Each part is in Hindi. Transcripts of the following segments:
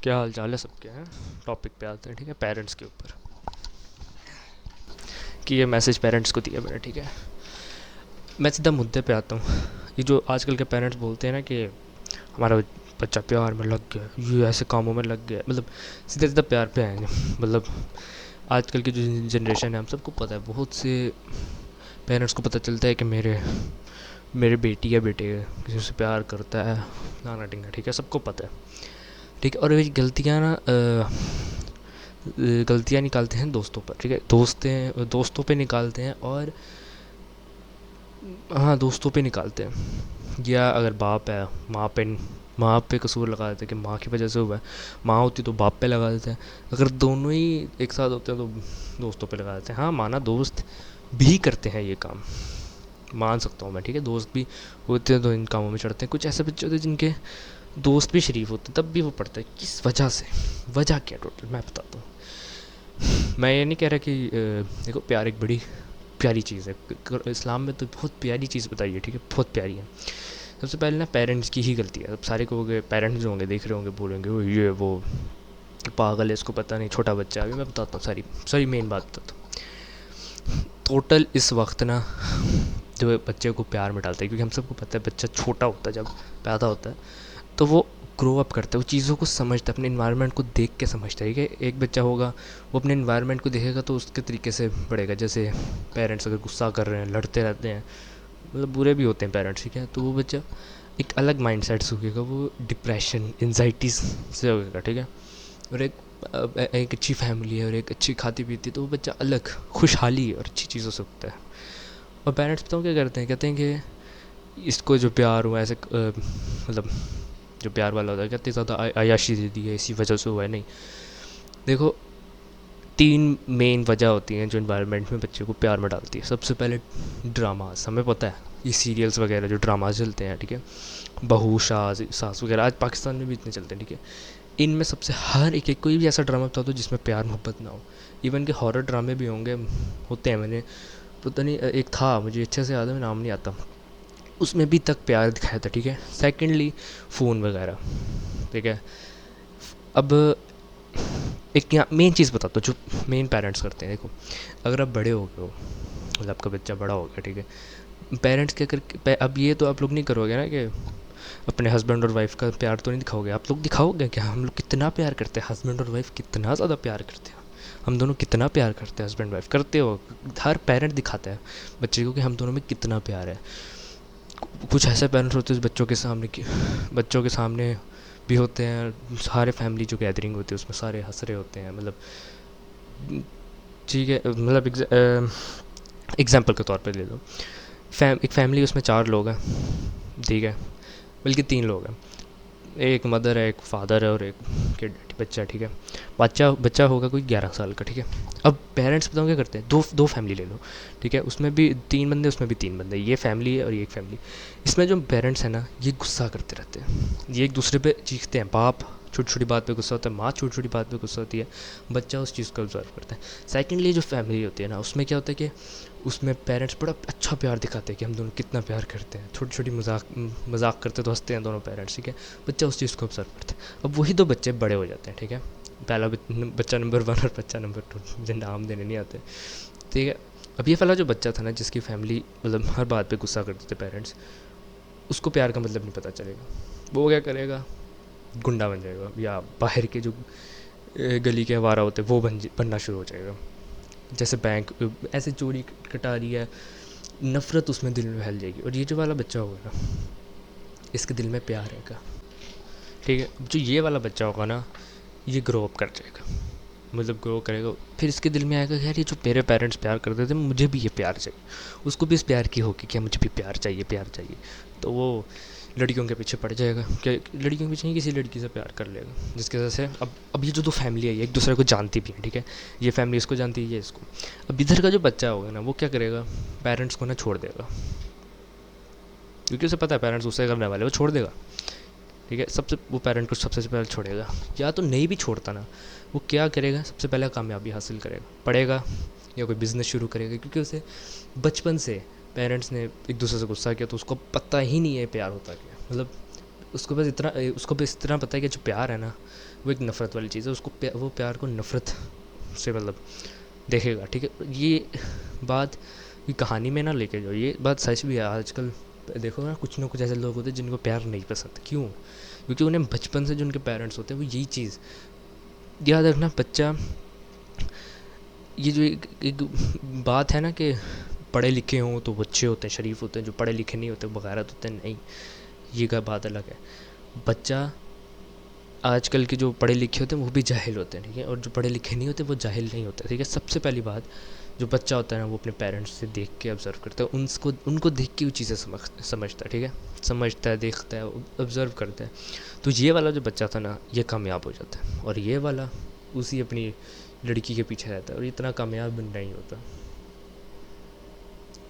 क्या हाल चाल है सबके हैं। टॉपिक पे आते हैं, ठीक है, पेरेंट्स के ऊपर। कि ये मैसेज पेरेंट्स को दिया मैंने, ठीक है। मैं सीधा मुद्दे पे आता हूँ। ये जो आजकल के पेरेंट्स बोलते हैं ना कि हमारा बच्चा प्यार में लग गया, ये ऐसे कामों में लग गया, मतलब सीधा सीधा प्यार पे आएंगे। मतलब आजकल की जो जनरेशन है, हम सबको पता है, बहुत से पेरेंट्स को पता चलता है कि मेरे मेरे बेटी या बेटे किसी से प्यार करता है, नाना टिंगा, ठीक है, सबको पता है। ठीक है, और ये गलतियाँ ना गलतियाँ निकालते हैं दोस्तों पर, ठीक है, दोस्तों पे निकालते हैं। और हाँ, दोस्तों पे निकालते हैं। या अगर बाप है, माँ पे कसूर लगा देते हैं कि माँ की वजह से हुआ है। माँ होती तो बाप पे लगा देते हैं। अगर दोनों ही एक साथ होते हैं तो दोस्तों पे लगा देते हैं। हाँ, माना दोस्त भी करते हैं ये काम, मान सकता हूँ मैं, ठीक है, दोस्त भी होते हैं तो इन कामों में चढ़ते हैं। कुछ ऐसे बच्चे होते हैं जिनके दोस्त भी शरीफ होते हैं, तब भी वो पढ़ते हैं। किस वजह से? वजह क्या टोटल मैं बताता हूँ। मैं ये नहीं कह रहा कि देखो, प्यार एक बड़ी प्यारी चीज़ है। इस्लाम में तो बहुत प्यारी चीज़ बताई है, ठीक है, बहुत प्यारी है। सबसे पहले ना पेरेंट्स की ही गलती है। अब सारे कहोगे, पेरेंट्स जो होंगे देख रहे होंगे, बोलेंगे वो ये वो पागल है, इसको पता नहीं, छोटा बच्चा है। अभी मैं बताता हूँ, सारी सारी मेन बात बताता हूँ। टोटल इस वक्त ना जो बच्चे को प्यार में डालते हैं, क्योंकि हम सबको पता है बच्चा छोटा होता है जब पैदा होता है, तो वो ग्रो अप करता है, वो चीज़ों को समझता है, अपने इन्वायरमेंट को देख के समझता है। ठीक है, एक बच्चा होगा, वो अपने इन्वायरमेंट को देखेगा तो उसके तरीके से बढ़ेगा। जैसे पेरेंट्स अगर गुस्सा कर रहे हैं, लड़ते रहते हैं, मतलब बुरे भी होते हैं पेरेंट्स, ठीक है, तो वो बच्चा एक अलग माइंड सेट से होगा, वो डिप्रेशन एनजाइटी से होगा, ठीक है। और एक अच्छी फैमिली है और एक अच्छी खाती पीती है, तो वो बच्चा अलग खुशहाली और अच्छी चीज़ों से उगता है। और पेरेंट्स बताओ क्या करते हैं, कहते हैं कि इसको जो प्यार हुआ ऐसे मतलब जो प्यार वाला होता है, कहते ज़्यादा अयाशी दे दी है, इसी वजह से हुआ है। नहीं, देखो, तीन मेन वजह होती हैं जो इन्वायरमेंट में बच्चे को प्यार में डालती है। सबसे पहले ड्रामास, हमें पता है ये सीरियल्स वगैरह जो ड्रामास चलते हैं, ठीक है, बहू सास सास वगैरह, आज पाकिस्तान में भी इतने चलते हैं, ठीक है। इनमें सबसे हर एक कोई भी ऐसा ड्रामा बता दो जिसमें प्यार मोहब्बत ना हो। इवन के हॉरर ड्रामे भी होंगे, होते हैं, मैंने पता नहीं, एक था मुझे अच्छे से याद है, नाम नहीं आता, उसमें भी तक प्यार दिखाया था, ठीक है। सेकेंडली फ़ोन वगैरह, ठीक है। अब एक यहाँ मेन चीज़ बताता हूँ जो मेन पेरेंट्स करते हैं। देखो, अगर आप बड़े हो गए हो, मतलब आपका बच्चा बड़ा हो गया, ठीक है, पेरेंट्स क्या कर, अब ये तो आप लोग नहीं करोगे ना कि अपने हस्बैंड और वाइफ का प्यार तो नहीं दिखाओगे। आप लोग दिखाओगे कि हम लोग कितना प्यार करते हैं, हस्बैंड और वाइफ कितना ज़्यादा प्यार करते हैं, हम दोनों कितना प्यार करते हैं, हस्बैंड वाइफ करते हो। हर पेरेंट दिखाता है बच्चे को कि हम दोनों में कितना प्यार है। कुछ ऐसे पेरेंट्स होते हैं बच्चों के सामने भी होते हैं, सारे फैमिली जो गैदरिंग होती है उसमें सारे हंस रहे होते हैं, मतलब ठीक है, मतलब एग्जाम्पल के तौर पे ले लो, एक फैमिली, उसमें 4 लोग हैं, ठीक है, बल्कि 3 लोग हैं, एक मदर है, एक फादर है और एक किड बच्चा है, ठीक है। बच्चा बच्चा होगा कोई 11 साल का, ठीक है। अब पेरेंट्स बताओ क्या करते हैं, दो दो फैमिली ले लो, ठीक है, उसमें भी 3 बंदे, उसमें भी 3 बंदे, ये फैमिली है और ये एक फैमिली। इसमें जो पेरेंट्स हैं ना, ये गुस्सा करते रहते हैं, ये एक दूसरे पे चीखते हैं। बाप छोटी छोटी बात पे गुस्सा होता है, माँ छोटी छोटी बात पे गुस्सा होती है, बच्चा उस चीज़ को ऑब्जर्व करता है। सेकेंडली जो फैमिली होती है ना, उसमें क्या होता है कि उसमें पेरेंट्स बड़ा अच्छा प्यार दिखाते हैं कि हम दोनों कितना प्यार करते हैं, छोटी छोटी मजाक करते तो हंसते हैं दोनों पेरेंट्स, ठीक है। बच्चा उस चीज़ को ऑब्जर्व करता है। अब वही 2 बच्चे बड़े हो जाते हैं, ठीक है, पहला बच्चा नंबर 1 और बच्चा नंबर 2, मुझे नाम देने नहीं आते, ठीक है। अब ये वाला जो बच्चा था ना, जिसकी फैमिली मतलब हर बात पे गुस्सा करते थे पेरेंट्स, उसको प्यार का मतलब नहीं पता चलेगा। वो क्या करेगा, गुंडा बन जाएगा, या बाहर के जो गली के आवारा होते हैं वो बनना शुरू हो जाएगा। जैसे बैंक ऐसे चोरी कटा रही है, नफ़रत उसमें दिल में फैल जाएगी। और ये जो वाला बच्चा होगा ना, इसके दिल में प्यार रहेगा, ठीक है। जो ये वाला बच्चा होगा ना, ये ग्रो अप कर जाएगा, मतलब ग्रो करेगा, फिर इसके दिल में आएगा कि यार ये जो मेरे पेरेंट्स प्यार करते थे, मुझे भी ये प्यार चाहिए। उसको भी इस प्यार की होगी कि मुझे भी प्यार चाहिए, प्यार चाहिए। तो वो लड़कियों के पीछे पड़ जाएगा, क्या लड़कियों के पीछे नहीं, किसी लड़की से प्यार कर लेगा, जिसकी वजह से अब ये जो 2 फैमिली है, ये एक दूसरे को जानती भी है, ठीक है। ये फैमिली इसको जानती है, ये इसको। अब इधर का जो बच्चा होगा ना, वो क्या करेगा, पेरेंट्स को ना छोड़ देगा, क्योंकि उसे पता है पेरेंट्स उससे करने वाले, वो छोड़ देगा, ठीक है। सबसे वो पेरेंट को सबसे पहले छोड़ेगा, या तो नहीं भी छोड़ता ना, वो क्या करेगा, सबसे पहले कामयाबी हासिल करेगा, पढ़ेगा या कोई बिज़नेस शुरू करेगा, क्योंकि उसे बचपन से पेरेंट्स ने एक दूसरे से गुस्सा किया तो उसको पता ही नहीं है प्यार होता क्या, मतलब उसको बस इतना पता है कि जो प्यार है ना वो एक नफ़रत वाली चीज़ है। वो प्यार को नफ़रत से मतलब देखेगा, ठीक है। ये बात ये कहानी में ना लेके जाओ, ये बात सच भी है। आजकल देखो ना कुछ ऐसे लोग होते हैं जिनको प्यार नहीं पसंद। क्यों? क्योंकि उन्हें बचपन से जो उनके पेरेंट्स होते हैं वो यही चीज़ याद रखना। बच्चा ये जो एक बात है ना कि पढ़े लिखे हों तो बच्चे होते हैं, शरीफ होते हैं, जो पढ़े लिखे नहीं होते बगैरत होते हैं, नहीं, ये का बात अलग है। बच्चा आजकल के जो पढ़े लिखे होते हैं वो भी जाहिल होते हैं, ठीक है, और जो पढ़े लिखे नहीं होते वो जाहिल नहीं होते, ठीक है। सबसे पहली बात, जो बच्चा होता है ना वो अपने पेरेंट्स से देख के ऑब्ज़र्व करता है, उनको देख के वो चीज़ें समझता है, ठीक है, समझता है, देखता है, ऑब्ज़र्व करता है। तो ये वाला जो बच्चा था ना ये कामयाब हो जाता है, और ये वाला उसी अपनी लड़की के पीछे रहता है और इतना कामयाब नहीं होता।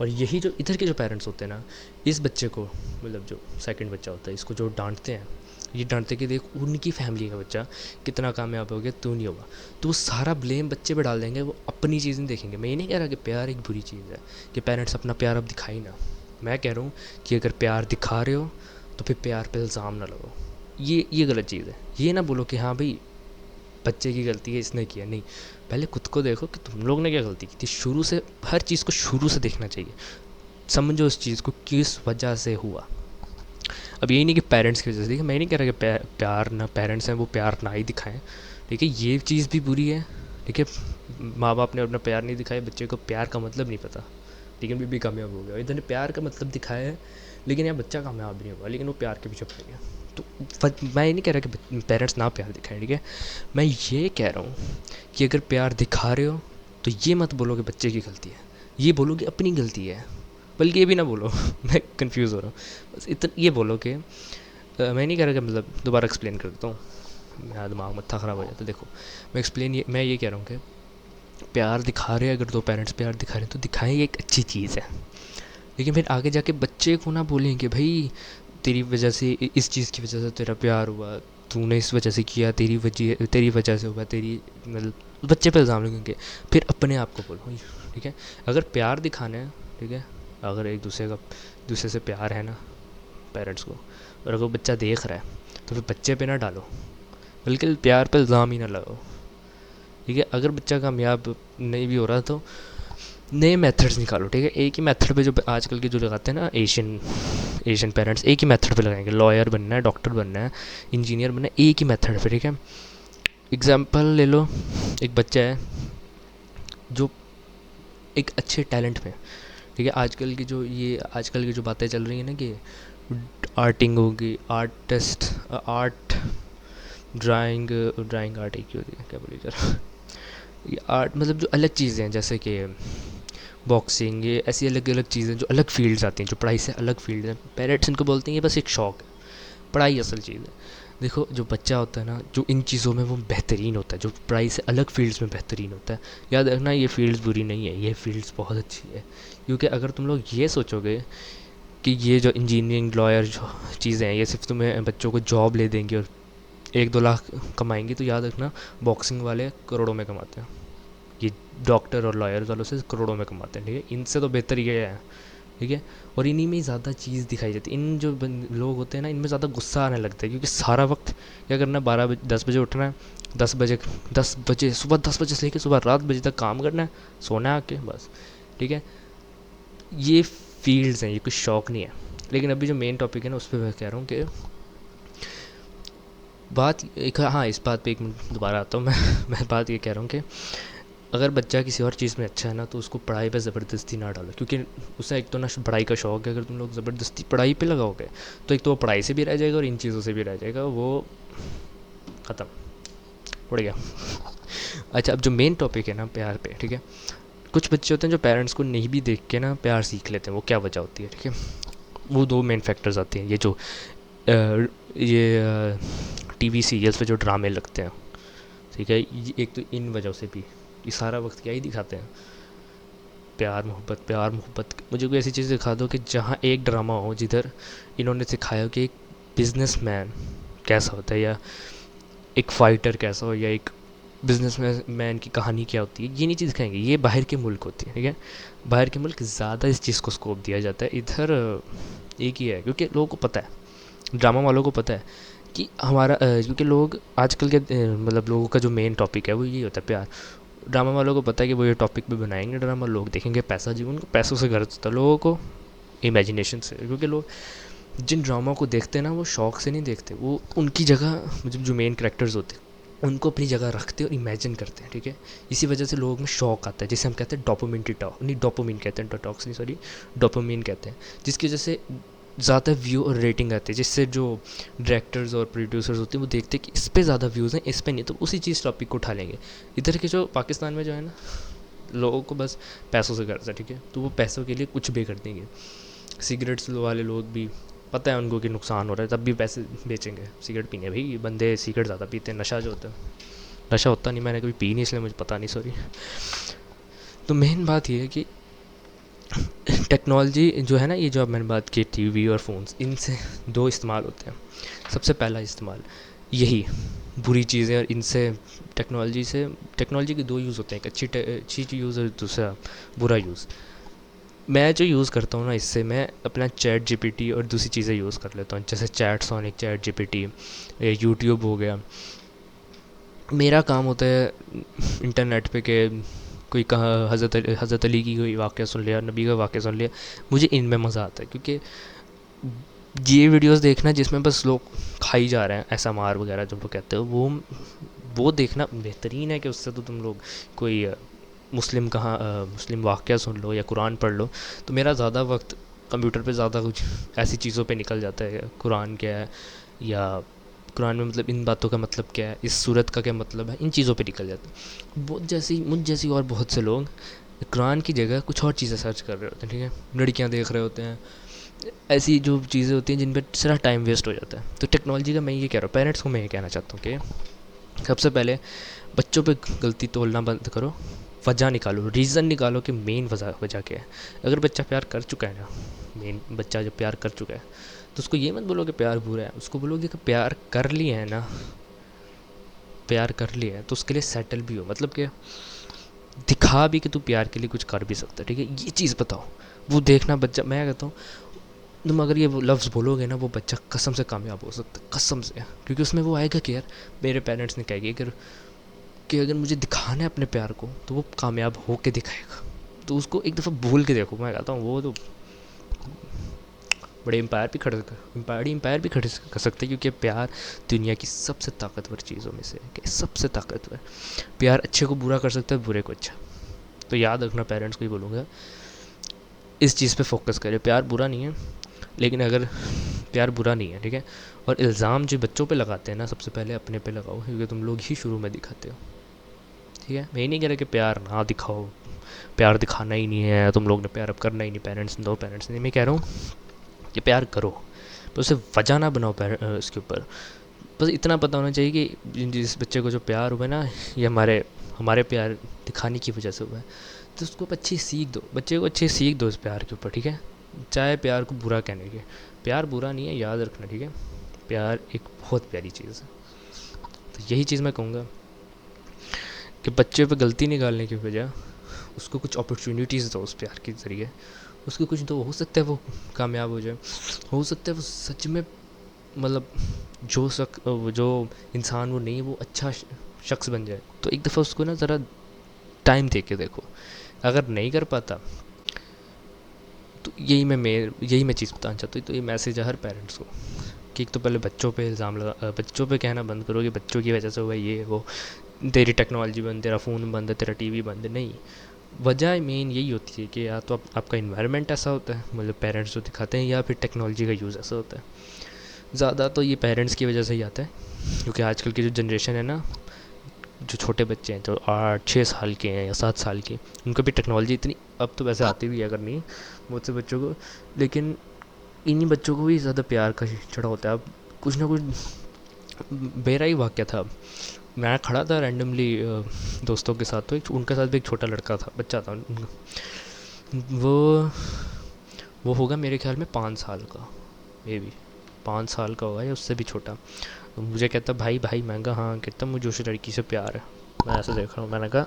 और यही जो इधर के जो पेरेंट्स होते हैं ना, इस बच्चे को मतलब जो सेकंड बच्चा होता है इसको जो डांटते हैं, ये डांटते कि देख उनकी फैमिली का बच्चा कितना कामयाब हो गया, तू नहीं होगा। तो वो सारा ब्लेम बच्चे पे डाल देंगे, वो अपनी चीज़ नहीं देखेंगे। मैं ये नहीं कह रहा कि प्यार एक बुरी चीज़ है कि पेरेंट्स अपना प्यार अब दिखाई ना। मैं कह रहा हूँ कि अगर प्यार दिखा रहे हो तो फिर प्यार पे इल्ज़ाम ना लगाओ। ये गलत चीज़ है। ये ना बोलो कि हाँ भाई बच्चे की गलती है, इसने किया, नहीं। पहले खुद को देखो कि तुम लोग ने क्या गलती की थी। शुरू से हर चीज़ को शुरू से देखना चाहिए, समझो उस चीज़ को किस वजह से हुआ। अब यही नहीं कि पेरेंट्स की वजह से, देखिए मैं नहीं कह रहा कि प्यार ना पेरेंट्स हैं वो प्यार ना ही दिखाएं, ठीक है, ये चीज़ भी बुरी है, ठीक है। माँ बाप ने अपना प्यार नहीं दिखाया, बच्चे को प्यार का मतलब नहीं पता, लेकिन भी कामयाब हो गया। इधर ने प्यार का मतलब दिखाया है लेकिन यार बच्चा कामयाब नहीं हुआ, लेकिन वो प्यार के पीछे पड़ गया। तो मैं ये नहीं कह रहा कि पेरेंट्स ना प्यार दिखाएं, ठीक है। मैं ये कह रहा हूँ कि अगर प्यार दिखा रहे हो तो ये मत बोलो कि बच्चे की गलती है, ये बोलो कि अपनी गलती है। बल्कि ये भी ना बोलो मैं कंफ्यूज हो रहा हूँ, बस इतना ये बोलो कि मैं नहीं कह रहा कि मतलब दोबारा एक्सप्लेन कर देता हूँ, मेरा दिमाग मत्था ख़राब हो जाता है। देखो मैं ये कह रहा हूँ कि प्यार दिखा रहे हैं, अगर दो पेरेंट्स प्यार दिखा रहे हैं तो दिखाएं, ये एक अच्छी चीज़ है। लेकिन फिर आगे जाके बच्चे को ना बोलें कि भाई तेरी वजह से इस चीज़ की वजह से तेरा प्यार हुआ, तूने इस वजह से किया, तेरी वजह से हुआ, तेरी मतलब बच्चे पे इल्ज़ाम लगेंगे। फिर अपने आप को बोलो, ठीक है। अगर प्यार दिखाना है, ठीक है, अगर एक दूसरे से प्यार है ना पेरेंट्स को, और अगर बच्चा देख रहा है तो फिर बच्चे पे ना डालो, बल्कि प्यार पे इल्ज़ाम ही ना लगाओ, ठीक है। अगर बच्चा कामयाब नहीं भी हो रहा तो नए मेथड्स निकालो, ठीक है। एक ही मेथड पे जो आजकल के जो लगाते हैं ना एशियन पेरेंट्स, एक ही मेथड पे लगाएंगे। लॉयर बनना है, डॉक्टर बनना है, इंजीनियर बनना है, एक ही मेथड पे, ठीक है। एग्जाम्पल ले लो, एक बच्चा है जो एक अच्छे टैलेंट में, ठीक है, आजकल की जो बातें चल रही हैं ना कि आर्टिंग होगी, आर्ट, ड्राइंग आर्ट एक ही होती है, क्या बोली यार, ये आर्ट मतलब जो अलग चीज़ें हैं जैसे कि बॉक्सिंग, ये ऐसी अलग अलग चीज़ें जो अलग फील्ड्स आती हैं, जो पढ़ाई से अलग फील्ड है। पेरेंट्स इनको बोलते हैं ये बस एक शौक है, पढ़ाई असल चीज़ है। देखो जो बच्चा होता है ना जो इन चीज़ों में वो बेहतरीन होता है, जो पढ़ाई से अलग फील्ड्स में बेहतरीन होता है, याद रखना ये फील्ड्स बुरी नहीं है, ये फील्ड्स बहुत अच्छी है। क्योंकि अगर तुम लोग ये सोचोगे कि ये जो इंजीनियरिंग लॉयर जो चीज़ें हैं ये सिर्फ तुम्हें बच्चों को जॉब ले देंगे और 1-2 लाख कमाएंगी, तो याद रखना बॉक्सिंग वाले करोड़ों में कमाते हैं, ये डॉक्टर और लॉयर वालों से करोड़ों में कमाते हैं, ठीक है। इनसे तो बेहतर ये है, ठीक है। और इन्हीं में ही ज़्यादा चीज़ दिखाई जाती है। इन जो लोग होते हैं ना इनमें ज़्यादा गुस्सा आने लगता है, क्योंकि सारा वक्त क्या करना है, 10 बजे उठना है, 10 बजे सुबह 10 बजे से लेकर सुबह रात बजे तक काम करना है, सोना है आके बस, ठीक है। ये फील्ड्स हैं, ये कुछ शौक नहीं है। लेकिन अभी जो मेन टॉपिक है ना उस पर मैं कह रहा हूँ कि बात एक, हाँ इस बात पे एक मिनट दोबारा आता हूँ मैं बात ये कह रहा हूँ कि अगर बच्चा किसी और चीज़ में अच्छा है ना तो उसको पढ़ाई पे ज़बरदस्ती ना डालो, क्योंकि उसे एक तो ना पढ़ाई का शौक है, अगर तुम लोग ज़बरदस्ती पढ़ाई पे लगाओगे तो एक तो वो पढ़ाई से भी रह जाएगा और इन चीज़ों से भी रह जाएगा, वो ख़त्म, उड़ गया। अच्छा, अब जो मेन टॉपिक है ना प्यार पे, ठीक है, कुछ बच्चे होते हैं जो पेरेंट्स को नहीं भी देख के ना प्यार सीख लेते हैं, वो क्या वजह होती है, ठीक है। वो 2 मेन फैक्टर्स आते हैं, ये जो ये टीवी सीरियल्स पे जो ड्रामे लगते हैं, ठीक है, एक तो इन वजहों से भी, ये सारा वक्त क्या ही दिखाते हैं, प्यार मोहब्बत। मुझे कोई ऐसी चीज़ दिखा दो कि जहाँ एक ड्रामा हो जिधर इन्होंने सिखाया कि एक बिजनेसमैन कैसा होता है, या एक फ़ाइटर कैसा हो, या एक बिजनेस मैन की कहानी क्या होती है, ये नहीं चीज़ दिखाएंगे। ये बाहर के मुल्क होती है, ठीक है। बाहर के मुल्क ज़्यादा इस चीज़ को स्कोप दिया जाता है, इधर एक ही है, क्योंकि लोगों को पता है ड्रामा वालों को पता है कि हमारा क्योंकि लोग आजकल के मतलब लोगों का जो मेन टॉपिक है वो यही होता है, प्यार। ड्रामा वालों को पता है कि वो ये टॉपिक पे बनाएंगे ड्रामा, लोग देखेंगे, पैसा जीवन को पैसों से गर्ज होता है लोगों को, इमेजिनेशन से। क्योंकि लोग जिन ड्रामा को देखते हैं ना वो शौक से नहीं देखते, वो उनकी जगह मतलब जो मेन करेक्टर्स होते हैं उनको अपनी जगह रखते हैं और इमेजिन करते हैं, ठीक है। इसी वजह से लोगों में शौक आता है, जिसे हम कहते हैं डोपामिन डिटॉक्स, नहीं डोपामिन कहते हैं, डिटॉक्स नहीं सॉरी, डोपामिन कहते हैं। जिसकी वजह से ज़्यादा व्यू और रेटिंग आती है, जिससे जो डायरेक्टर्स और प्रोड्यूसर्स होते हैं वो देखते हैं कि इस पे ज़्यादा व्यूज़ हैं, इस पे नहीं, तो उसी चीज़ टॉपिक को उठा लेंगे। इधर के जो पाकिस्तान में जो है ना, लोगों को बस पैसों से गर्ज है, ठीक है, तो वो पैसों के लिए कुछ भी कर देंगे। सिगरेट्स वाले लोग भी पता है उनको कि नुकसान हो रहा है, तब भी पैसे बेचेंगे सिगरेट पीने। भाई बंदे सिगरेट ज़्यादा पीते हैं, नशा जो होता है, नशा होता नहीं, मैंने कभी पी नहीं इसलिए मुझे पता नहीं, सॉरी। तो मेन बात ये है कि टेक्नोलॉजी जो है ना, ये जो अब मैंने बात की टीवी और फ़ोन्स, इनसे दो इस्तेमाल होते हैं। सबसे पहला इस्तेमाल यही बुरी चीज़ें, और इनसे टेक्नोलॉजी के दो यूज़ होते हैं, एक अच्छी यूज़ और दूसरा बुरा यूज़। मैं जो यूज़ करता हूँ ना, इससे मैं अपना चैट जीपीटी और दूसरी चीज़ें यूज़ कर लेता हूँ, जैसे chat sonic, chat GPT, YouTube हो गया। मेरा काम होता है इंटरनेट पे के कोई कहा हज़रत अली की कोई वाक़या सुन लिया, नबी का वाक़या सुन लिया, मुझे इनमें मज़ा आता है। क्योंकि ये वीडियोस देखना जिसमें बस लोग खाई जा रहे हैं, ऐसा मार वगैरह जो लोग कहते हैं, वो देखना बेहतरीन है कि उससे तो तुम लोग कोई मुस्लिम वाक़या सुन लो या कुरान पढ़ लो। तो मेरा ज़्यादा वक्त कंप्यूटर पे ज़्यादा कुछ ऐसी चीज़ों पे निकल जाता है, कुरान क्या है, या कुरान में मतलब इन बातों का मतलब क्या है, इस सूरत का क्या मतलब है, इन चीज़ों पे निकल जाता है। मुझ जैसी और बहुत से लोग कुरान की जगह कुछ और चीज़ें सर्च कर रहे होते हैं, ठीक है, लड़कियाँ देख रहे होते हैं, ऐसी जो चीज़ें होती हैं जिन पर सारा टाइम वेस्ट हो जाता है। तो टेक्नोलॉजी का मैं ये कह रहा हूँ, पेरेंट्स को मैं ये कहना चाहता हूँ कि सबसे पहले बच्चों पे गलती तोलना बंद करो, वजह निकालो, रीज़न निकालो कि मेन वजह क्या है। अगर बच्चा प्यार कर चुका है ना, मेन बच्चा जब प्यार कर चुका है, तो उसको ये मत बोलो कि प्यार बुरा है, उसको बोलो कि प्यार कर लिया है ना, प्यार कर लिया है तो उसके लिए सेटल भी हो, मतलब कि दिखा भी कि तू प्यार के लिए कुछ कर भी सकता है, ठीक है, ये चीज़ बताओ। वो देखना बच्चा, मैं कहता हूँ तुम अगर ये लफ्ज़ बोलोगे ना, वो बच्चा कसम से कामयाब हो सकता है, कसम से। क्योंकि उसमें वो आएगा कि यार मेरे पेरेंट्स ने कहेगी कि अगर मुझे दिखाना है अपने प्यार को तो वो कामयाब हो के दिखाएगा। तो उसको एक दफ़ा भूल के देखो, मैं कहता हूँ वो तो बड़े एम्पायर भी खड़े कर सकते हैं। क्योंकि प्यार दुनिया की सबसे ताकतवर चीज़ों में से है, कि सबसे ताकतवर। प्यार अच्छे को बुरा कर सकता है, बुरे को अच्छा। तो याद रखना, पेरेंट्स को ही बोलूँगा, इस चीज़ पे फोकस करें। प्यार बुरा नहीं है, लेकिन अगर प्यार बुरा नहीं है, ठीक है, और इल्ज़ाम जो बच्चों पे लगाते हैं ना, सबसे पहले अपने पे लगाओ, क्योंकि तुम लोग ही शुरू में दिखाते हो, ठीक है। मैं ये नहीं कह रहा कि प्यार ना दिखाओ, प्यार दिखाना ही नहीं है, तुम लोग ने प्यार अब करना ही नहीं, पेरेंट्स नहीं, मैं कह रहा हूँ कि प्यार करो, तो उसे वजह ना बनाओ इसके ऊपर। बस इतना पता होना चाहिए कि जिस बच्चे को जो प्यार हुआ है ना, ये हमारे प्यार दिखाने की वजह से हुआ है, तो उसको अच्छी सीख दो, बच्चे को अच्छी सीख दो इस प्यार के ऊपर, ठीक है। चाहे प्यार को बुरा कहने के, प्यार बुरा नहीं है, याद रखना, ठीक है। प्यार एक बहुत प्यारी चीज़ है। तो यही चीज़ मैं कहूँगा कि बच्चे पे गलती निकालने की बजाय उसको कुछ अपॉर्चुनिटीज़ दो उस प्यार के ज़रिए, उसको कुछ दो, हो सकता है वो कामयाब हो जाए, हो सकता है वो सच में मतलब जो इंसान वो नहीं, वो अच्छा शख्स बन जाए। तो एक दफ़ा उसको ना ज़रा टाइम दे के देखो। अगर नहीं कर पाता तो यही मैं चीज़ बताना चाहता हूँ। तो ये मैसेज है हर पेरेंट्स को कि एक तो पहले बच्चों पे कहना बंद करो कि बच्चों की वजह से हुआ ये वो, तेरी टेक्नोलॉजी बंद, तेरा फ़ोन बंद है, तेरा टीवी बंद है। नहीं, वजह मेन यही होती है कि या तो आपका इन्वायरमेंट ऐसा होता है, मतलब पेरेंट्स जो दिखाते हैं, या फिर टेक्नोलॉजी का यूज़ ऐसा होता है। ज़्यादा तो ये पेरेंट्स की वजह से ही आता है, क्योंकि आजकल की जो जनरेशन है ना, जो छोटे बच्चे हैं जो 8-6 साल के हैं या 7 साल के, उनको भी टेक्नोलॉजी इतनी अब तो वैसे आती भी है, अगर नहीं बहुत से बच्चों को, लेकिन इन्हीं बच्चों को भी ज़्यादा प्यार का चढ़ा होता है। अब कुछ ना कुछ मेरा ही वाक़या था, मैं खड़ा था रैंडमली दोस्तों के साथ, तो उनके साथ भी एक छोटा लड़का था, बच्चा था उनका, वो वो होगा मेरे ख्याल में 5 साल का, मे बी 5 साल का होगा या उससे भी छोटा। तो मुझे कहता भाई भाई, मैं कहा हाँ, कहता मुझे उस लड़की से प्यार है। मैं ऐसे देख रहा हूँ, मैंने कहा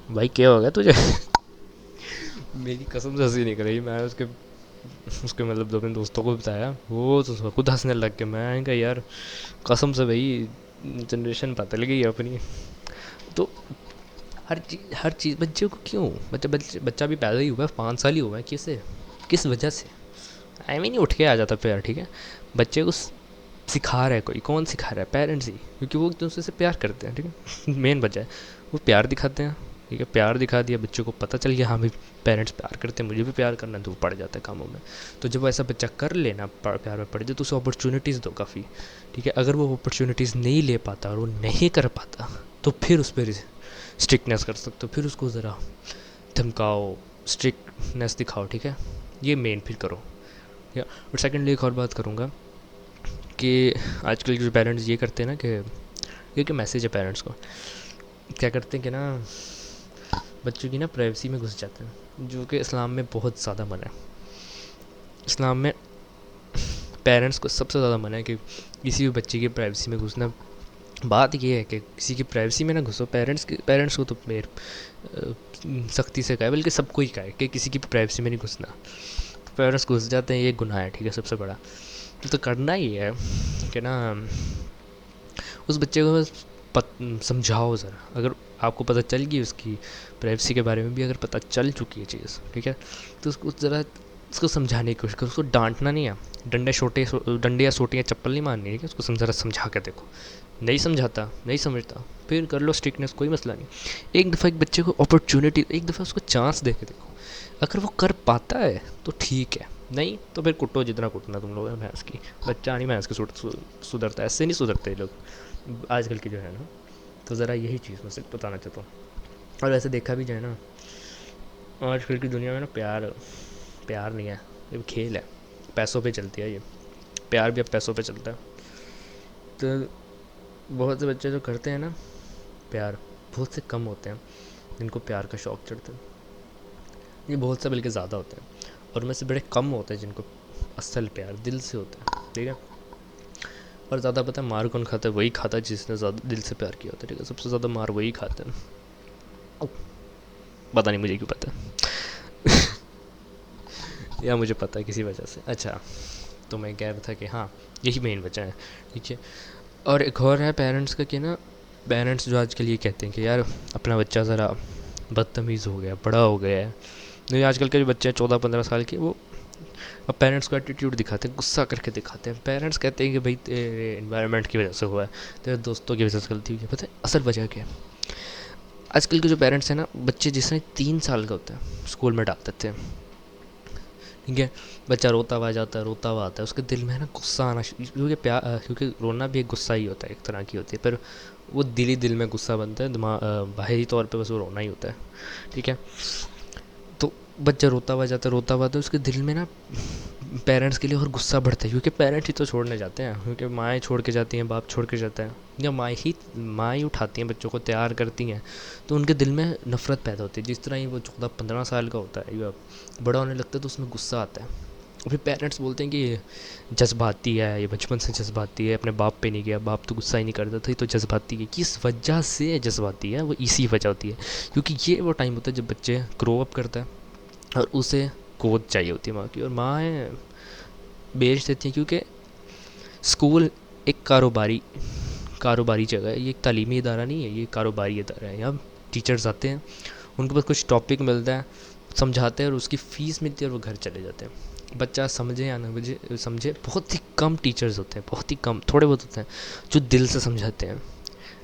भाई क्या हो गया तुझे मेरी कसम से हंसी निकल रही, मैं उसके उसके मतलब 2 अपने दोस्तों को बताया, वो तो खुद हंसने लग गए। मैं कहा यार कसम से भाई जनरेशन बदल गई है अपनी। तो हर चीज़ बच्चे को क्यों, बच्चा भी पैदा ही हुआ है, 5 साल ही हुआ है, किसे किस वजह से आई मीन उठ के आ जाता प्यार, ठीक है। बच्चे को सिखा रहा है कोई, कौन सिखा रहा है? पेरेंट्स ही, क्योंकि वो एक दूसरे से प्यार करते हैं, ठीक है। मेन वजह है वो प्यार दिखाते हैं, ठीक है। प्यार दिखा दिया, बच्चों को पता चल गया हाँ भाई पेरेंट्स प्यार करते हैं, मुझे भी प्यार करना है, तो वो पड़ जाता है कामों में। तो जब ऐसा बच्चा कर लेना, प्यार में पड़ जाए, तो उसे अपॉर्चुनिटीज़ दो काफ़ी, ठीक है। अगर वो अपॉर्चुनिटीज़ नहीं ले पाता और वो नहीं कर पाता, तो फिर उस पर स्ट्रिक्टनेस कर सकते हो, फिर उसको ज़रा धमकाओ, स्ट्रिक्टनेस दिखाओ, ठीक है। ये मेन फिर करो। या और सेकेंडली एक और बात करूँगा कि आजकल के जो पेरेंट्स ये करते हैं ना कि ये क्या मैसेज है पेरेंट्स को, क्या करते हैं कि ना बच्चों की ना प्राइवेसी में घुस जाते हैं, जो कि इस्लाम में बहुत ज़्यादा मना है। इस्लाम में पेरेंट्स को सबसे ज़्यादा मना है कि किसी भी बच्चे की प्राइवेसी में घुसना। बात ये है कि किसी की प्राइवेसी में ना घुसो। पेरेंट्स को तो मेरे सख्ती से कहा है, बल्कि सबको ही कहा है कि किसी की प्राइवेसी में नहीं घुसना। पेरेंट्स घुस जाते हैं, ये गुनाह है, ठीक है, सबसे बड़ा। तो करना ही है कि ना उस बच्चे को बस समझाओ ज़रा। अगर आपको पता चल गई उसकी प्राइवेसी के बारे में भी, अगर पता चल चुकी है चीज़, ठीक है, तो उसको ज़रा उसको समझाने की कोशिश करो। उसको डांटना नहीं है, डंडे या सोटे या चप्पल नहीं मारनी है, ठीक है। उसको ज़रा समझा के देखो, नहीं समझाता, नहीं समझता, फिर कर लो स्ट्रिक्टनेस, कोई मसला नहीं। एक दफ़ा एक बच्चे को अपॉर्चुनिटी, एक दफ़ा उसको चांस दे के देखो। अगर वो कर पाता है तो ठीक है, नहीं तो फिर कुटो जितना कुटना तुम लोग भैंस की। बच्चा नहीं भैंस की सुधरता है, ऐसे नहीं सुधरते लोग आजकल के जो है ना। तो ज़रा यही चीज़ मैं सिर्फ बताना चाहता हूँ। और वैसे देखा भी जाए ना, आजकल की दुनिया में ना प्यार प्यार नहीं है, ये खेल है, पैसों पे चलती है ये। प्यार भी अब पैसों पे चलता है। तो बहुत से बच्चे जो करते हैं ना प्यार, बहुत से कम होते हैं जिनको प्यार का शौक़ चढ़ता है। ये बहुत से बल्कि ज़्यादा होते हैं, और उनमें से बड़े कम होते हैं जिनको असल प्यार दिल से होता है, ठीक है। और ज़्यादा पता है मार कौन खाता है? वही खाता है जिसने ज़्यादा दिल से प्यार किया होता है, ठीक है। सबसे ज़्यादा मार वही खाता है। पता नहीं मुझे क्यों पता है या मुझे पता है किसी वजह से। अच्छा, तो मैं कह रहा था कि हाँ यही मेन वजह है, ठीक है। और एक और है पेरेंट्स का कि ना, पेरेंट्स जो आजकल ये कहते हैं कि यार अपना बच्चा ज़रा बदतमीज़ हो गया, बड़ा हो गया है। नहीं, आजकल के जो बच्चे हैं 14-15 साल के, वो अब पेरेंट्स को एटीट्यूड दिखाते हैं, गुस्सा करके दिखाते हैं। पेरेंट्स कहते हैं कि भाई तेरे इन्वायरमेंट की वजह से हुआ है, तेरे दोस्तों की वजह से गलती हुई है। पता है असल वजह क्या है? आजकल के जो पेरेंट्स हैं ना, बच्चे जिसने 3 साल का होता है स्कूल में डाल देते हैं, ठीक है। बच्चा रोता हुआ जाता है, रोता हुआ आता है, उसके दिल में है ना गुस्सा आना, क्योंकि क्योंकि रोना भी एक गुस्सा ही होता है, एक तरह की होती है, पर वो दिल ही दिल में गुस्सा बनता है, दिमाग बाहरी तौर पे बस वो रोना ही होता है, ठीक है। तो बच्चा रोता हुआ जाता है, रोता हुआ आता है, उसके दिल में ना पेरेंट्स के लिए और गुस्सा बढ़ता है, क्योंकि पेरेंट्स ही तो छोड़ने जाते हैं, क्योंकि माएँ छोड़ के जाती हैं, बाप छोड़ के जाता है, या माँ ही उठाती हैं बच्चों को, तैयार करती हैं। तो उनके दिल में नफ़रत पैदा होती है। जिस तरह ही वो 14-15 साल का होता है या बड़ा होने लगता है, तो उसमें गुस्सा आता है। और फिर पेरेंट्स बोलते हैं कि ये जज्बाती है, ये बचपन से जज्बाती है, अपने बाप पे नहीं गया, बाप तो गुस्सा ही नहीं करता था, ये तो जज्बाती है। किस वजह से जज्बाती है? वो इसी वजह होती है, क्योंकि ये वो टाइम होता है जब बच्चे ग्रो अप करता है और उसे गोद चाहिए होती है माँ की, और माँ बेच देती हैं, क्योंकि स्कूल एक कारोबारी जगह है, ये एक तालीमी इदारा नहीं है, ये कारोबारी इदारा है। यहाँ टीचर्स आते हैं, उनके पास कुछ टॉपिक मिलता है, समझाते हैं और उसकी फ़ीस मिलती है और वो घर चले जाते हैं। बच्चा समझे या ना समझे, बहुत ही कम टीचर्स होते हैं, बहुत ही कम, थोड़े बहुत होते हैं जो दिल से समझाते हैं।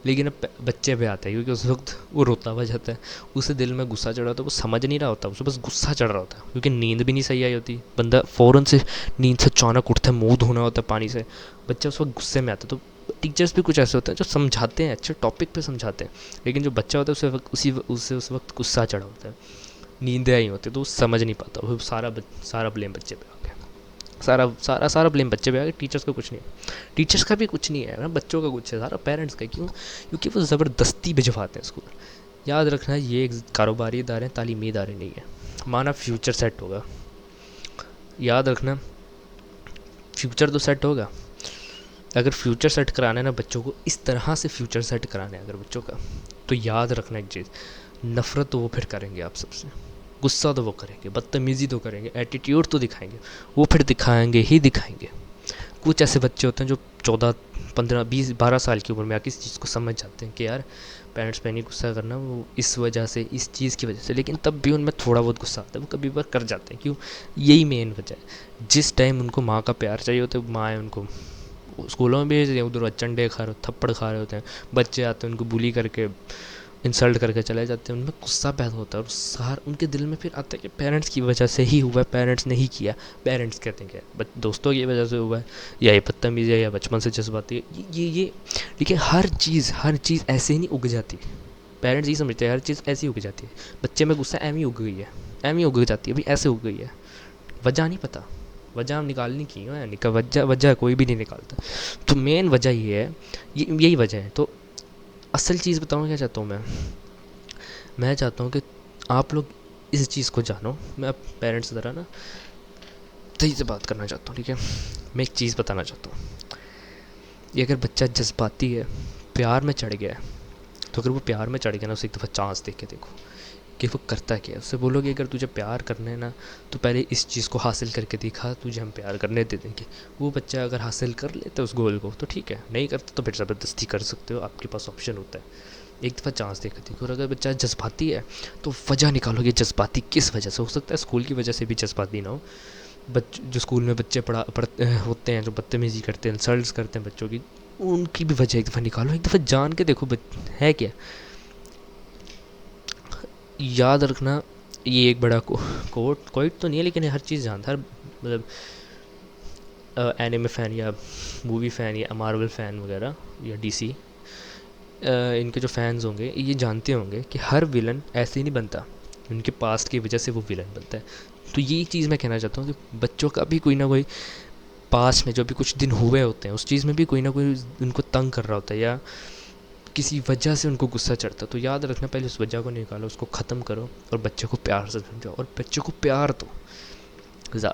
लेकिन अब बच्चे पे आते हैं, क्योंकि उस वक्त वो रोता हुआ जाता है, उसे दिल में गुस्सा चढ़ रहा होता है, वो समझ नहीं रहा होता, उसे बस गुस्सा चढ़ रहा होता है, क्योंकि नींद भी नहीं सही आई होती। बंदा फ़ौरन से नींद से अचानक उठता है, मुँह धोना होता है पानी से, बच्चा उस वक्त गुस्से में आता है। तो टीचर्स भी कुछ ऐसे होते हैं जो समझाते हैं, अच्छे टॉपिक पे समझाते हैं, लेकिन जो बच्चा होता है उसे उस वक्त गुस्सा चढ़ा होता है, नींदें आई होती है, तो वो समझ नहीं पाता, वो सारा ब्लेम बच्चे पे आ गया। सारा ब्लेम बच्चे पे आ गया, टीचर्स का कुछ नहीं है। टीचर्स का भी कुछ नहीं है ना, बच्चों का कुछ है, सारा पेरेंट्स का। क्यों? क्योंकि वो ज़बरदस्ती भिजवाते हैं स्कूल। याद रखना, ये एक कारोबारी इदारे हैं, तालीमी इदारे नहीं है। माना फ्यूचर सेट होगा, याद रखना फ्यूचर तो सेट होगा। अगर फ्यूचर सेट कराना है ना बच्चों को, इस तरह से फ्यूचर सेट कराना है अगर बच्चों का, तो याद रखना एक चीज़, नफ़रत तो वो फिर करेंगे आप सबसे, गुस्सा तो वो करेंगे, बदतमीज़ी तो करेंगे, एटीट्यूड तो दिखाएंगे, वो फिर दिखाएंगे ही दिखाएंगे। कुछ ऐसे बच्चे होते हैं जो 14 15 20 12 साल की उम्र में आके इस चीज़ को समझ जाते हैं कि यार पेरेंट्स पे नहीं गुस्सा करना, वो इस वजह से, इस चीज़ की वजह से, लेकिन तब भी उनमें थोड़ा बहुत गुस्सा आता है, वो कभी बार कर जाते हैं। क्यों? यही मेन वजह है। जिस टाइम उनको माँ का प्यार चाहिए होता है, माँ उनको स्कूलों में भेज रही है, उधर चंडे खा रहे, थप्पड़ खा रहे होते हैं, बच्चे आते हैं उनको बुली करके, इंसल्ट करके चले जाते हैं, उनमें गुस्सा पैदा होता है और सार उनके दिल में फिर आता है कि पेरेंट्स की वजह से ही हुआ है, पेरेंट्स ने ही किया। पेरेंट्स कहते हैं क्या, दोस्तों की वजह से हुआ है, या ये बदतमीज़ी है, या बचपन से जज्बाती है, ये देखिए हर चीज़ ऐसे ही नहीं उग जाती। पेरेंट्स यही समझते हैं हर चीज़ ऐसी उग जाती है। बच्चे में गुस्सा एम ही उग गई है, एम ही उग जाती है, अभी ऐसे उग गई है, वजह नहीं पता, वजह हम निकालनी की है, वजह वजह कोई भी नहीं निकालता। तो मेन वजह ये है, यही वजह है। तो असल चीज़ बताऊँ क्या चाहता हूँ मैं चाहता हूँ कि आप लोग इस चीज़ को जानो। मैं अब पेरेंट्स की तरह ना सही से बात करना चाहता हूँ, ठीक है। मैं एक चीज़ बताना चाहता हूँ, ये अगर बच्चा जज्बाती है, प्यार में चढ़ गया है, तो अगर वो प्यार में चढ़ गया ना, उसे एक दफ़ा चांस दे के देखो कि वो करता क्या है। उससे बोलो कि अगर तुझे प्यार करना है ना, तो पहले इस चीज़ को हासिल करके दिखा, तुझे हम प्यार करने दे देंगे। वो बच्चा अगर हासिल कर लेता है उस गोल को तो ठीक है, नहीं करता तो फिर ज़बरदस्ती कर सकते हो, आपके पास ऑप्शन होता है। एक दफ़ा चांस देकर देखो। और अगर बच्चा जज्बाती है तो वजह निकालो, ये जज्बाती किस वजह से हो सकता है। स्कूल की वजह से भी जज्बाती ना हो, जो स्कूल में बच्चे पढ़ते होते हैं, जो बदतमीज़ी करते हैं, इंसल्ट करते हैं बच्चों की, उनकी भी वजह एक दफ़ा निकालो, एक दफ़ा जान के देखो है क्या। याद रखना, ये एक बड़ा कोट तो नहीं है, लेकिन हर चीज़ जानता है, मतलब एनिमे फ़ैन या मूवी फ़ैन या मार्वल फ़ैन वगैरह या डीसी, इनके जो फैंस होंगे ये जानते होंगे कि हर विलन ऐसे ही नहीं बनता, उनके पास्ट की वजह से वो विलन बनता है। तो यही चीज़ मैं कहना चाहता हूँ कि बच्चों का भी कोई ना कोई पास्ट में जो भी कुछ दिन हुए होते हैं, उस चीज़ में भी कोई ना कोई उनको तंग कर रहा होता है, या किसी वजह से उनको गुस्सा चढ़ता है। तो याद रखना, पहले उस वजह को निकालो, उसको ख़त्म करो और बच्चे को प्यार से समझाओ। और बच्चे को प्यार दो,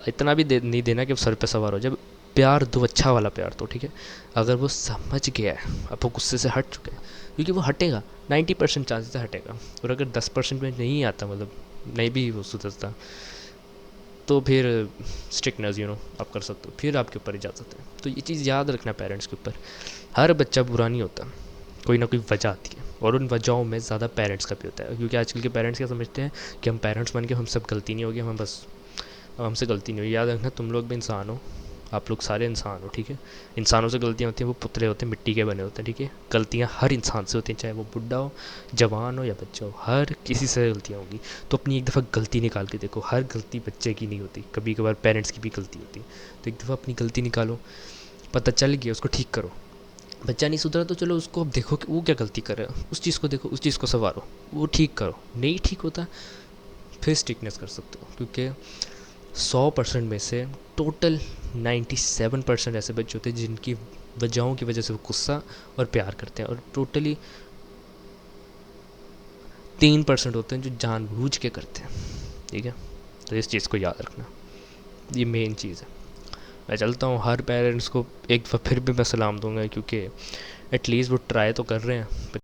इतना भी नहीं देना कि वो सर पे सवार हो जाए। प्यार दो, अच्छा वाला प्यार दो, ठीक है। अगर वो समझ गया है, अब वो गुस्से से हट चुका है, क्योंकि वो हटेगा, 90% चांसेस है हटेगा। और अगर 10% में नहीं आता, मतलब नहीं भी वो सुधरता, तो फिर स्ट्रिक्टनेस आप कर सकते हो, फिर आपके ऊपर इजाज़त है। तो ये चीज़ याद रखना पेरेंट्स के ऊपर, हर बच्चा बुरा नहीं होता, कोई ना कोई वजह आती है, और उन वजहों में ज़्यादा पेरेंट्स का भी होता है। क्योंकि आजकल के पेरेंट्स क्या समझते हैं कि हम पेरेंट्स बन के हम सब गलती नहीं होगी, हम बस हमसे गलती नहीं हुई। याद रखना, तुम लोग भी इंसान हो, आप लोग सारे इंसान हो, ठीक है। इंसानों से गलतियाँ होती हैं, वो पुतले होते हैं, मिट्टी के बने होते हैं, ठीक है। गलतियाँ हर इंसान से होती हैं, चाहे वो बुढ़ा हो, जवान हो या बच्चा हो, हर किसी से गलतियाँ होंगी। तो अपनी एक दफ़ा गलती निकाल के देखो, हर गलती बच्चे की नहीं होती, कभी कभार पेरेंट्स की भी गलती होती है। तो एक दफ़ा अपनी गलती निकालो, पता चल गया, उसको ठीक करो। बच्चा नहीं सुधरा तो चलो उसको अब देखो कि वो क्या गलती कर रहा है, उस चीज़ को देखो, उस चीज़ को संवारो, वो ठीक करो। नहीं ठीक होता फिर स्ट्रिक्टनेस कर सकते हो, क्योंकि 100% में से टोटल 97% ऐसे बच्चे होते हैं जिनकी वजहों की वजह से वो गुस्सा और प्यार करते हैं, और टोटली 3% होते हैं जो जानबूझ के करते हैं, ठीक है। तो इस चीज़ को याद रखना, ये मेन चीज़ है। मैं चलता हूँ, हर पेरेंट्स को एक बार फिर भी मैं सलाम दूंगा, क्योंकि एटलीस्ट वो ट्राई तो कर रहे हैं।